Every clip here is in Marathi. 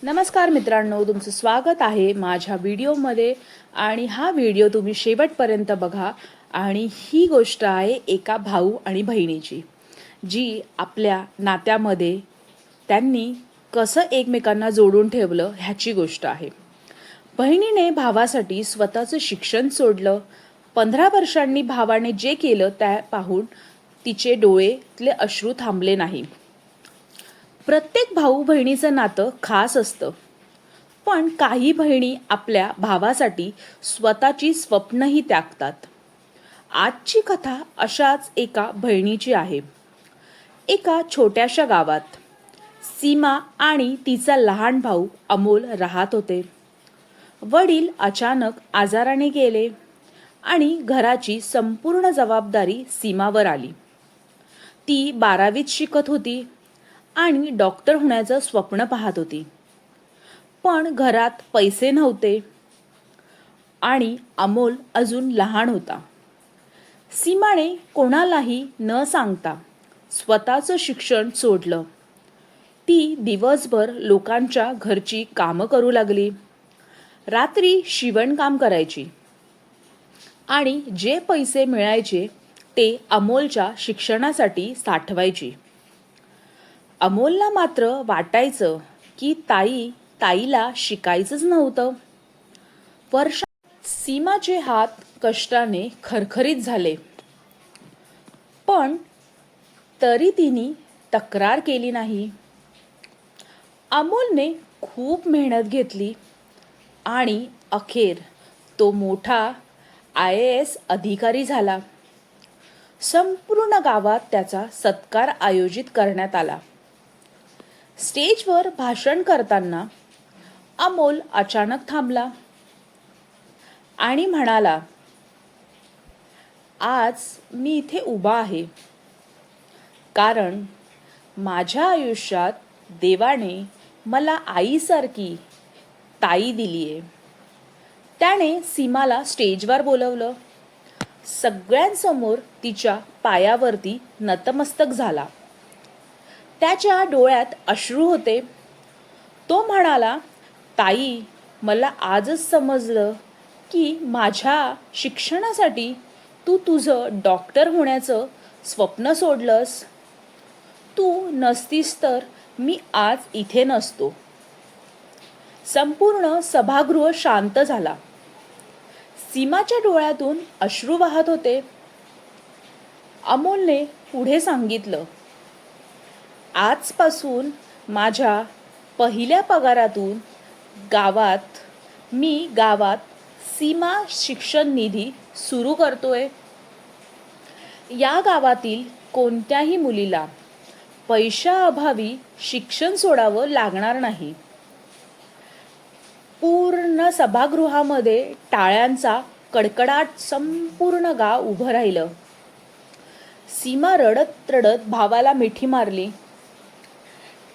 नमस्कार मित्रांनो, तुमचं स्वागत आहे माझ्या व्हिडिओमध्ये. आणि हा व्हिडिओ तुम्ही शेवटपर्यंत बघा. आणि ही गोष्ट आहे एका भाऊ आणि बहिणीची, जी आपल्या नात्यामध्ये त्यांनी कसं एकमेकांना जोडून ठेवलं ह्याची गोष्ट आहे. बहिणीने भावासाठी स्वतःचं शिक्षण सोडलं. 15 वर्षांनी भावाने जे केलं त्या पाहून तिचे डोळेतले अश्रू थांबले नाही. प्रत्येक भाऊ बहिणीचं नातं खास असतं, पण काही बहिणी आपल्या भावासाठी स्वतःची स्वप्नही त्यागतात. आजची कथा अशाच एका बहिणीची आहे. एका छोट्याशा गावात सीमा आणि तिचा लहान भाऊ अमोल राहत होते. वडील अचानक आजाराने गेले आणि घराची संपूर्ण जबाबदारी सीमावर आली. ती 12वीत शिकत होती आणि डॉक्टर होण्याचं स्वप्न पाहत होती. पण घरात पैसे नव्हते आणि अमोल अजून लहान होता. सीमाने कोणालाही न सांगता स्वतःचं शिक्षण सोडलं. ती दिवसभर लोकांच्या घरची कामं करू लागली. रात्री शिवणकाम करायची आणि जे पैसे मिळायचे ते अमोलच्या शिक्षणासाठी साठवायची. अमोलला मात्र वाटायचं की ताईला शिकायचंच नव्हतं. सीमाचे हात कष्टाने खरखरीत झाले, पण तरी तिने तक्रार केली नाही. अमोलने खूप मेहनत घेतली आणि अखेर तो मोठा IAS अधिकारी झाला. संपूर्ण गावात त्याचा सत्कार आयोजित करण्यात आला. स्टेजवर भाषण करताना अमोल अचानक थांबला आणि म्हणाला, आज मी इथे उभा आहे कारण माझ्या आयुष्यात देवाने मला आईसारखी ताई दिलीये. त्याने सीमाला स्टेजवर बोलवलं. सगळ्यांसमोर तिच्या पायावरती नतमस्तक झाला. त्याच्या डोळ्यात अश्रू होते. तो म्हणाला, ताई, मला आजच समजलं की माझ्या शिक्षणासाठी तू तुझं डॉक्टर होण्याचं स्वप्न सोडलंस. तू नसतीस तर मी आज इथे नसतो. संपूर्ण सभागृह शांत झाला. सीमाच्या डोळ्यातून अश्रू वाहत होते. अमोलने पुढे सांगितलं, आजपासून माझ्या पहिल्या पगारातून गावात सीमा शिक्षण निधी सुरू करतोय. या गावातील कोणत्याही मुलीला पैशाअभावी शिक्षण सोडावं लागणार नाही. पूर्ण सभागृहामध्ये टाळ्यांचा कडकडाट. संपूर्ण गाव उभं राहिलं. सीमा रडत रडत भावाला मिठी मारली.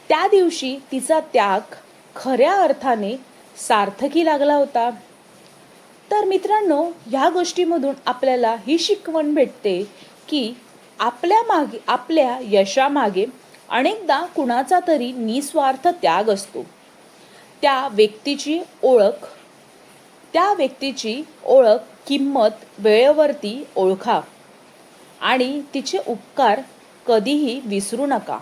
त्या दिवशी तिचा त्याग खऱ्या अर्थाने सार्थकी लागला होता. तर मित्रांनो, ह्या गोष्टीमधून आपल्याला ही शिकवण भेटते की आपल्या यशामागे अनेकदा कुणाचा तरी निस्वार्थ त्याग असतो. त्या व्यक्तीची ओळख, किंमत वेळेवरती ओळखा आणि तिचे उपकार कधीही विसरू नका.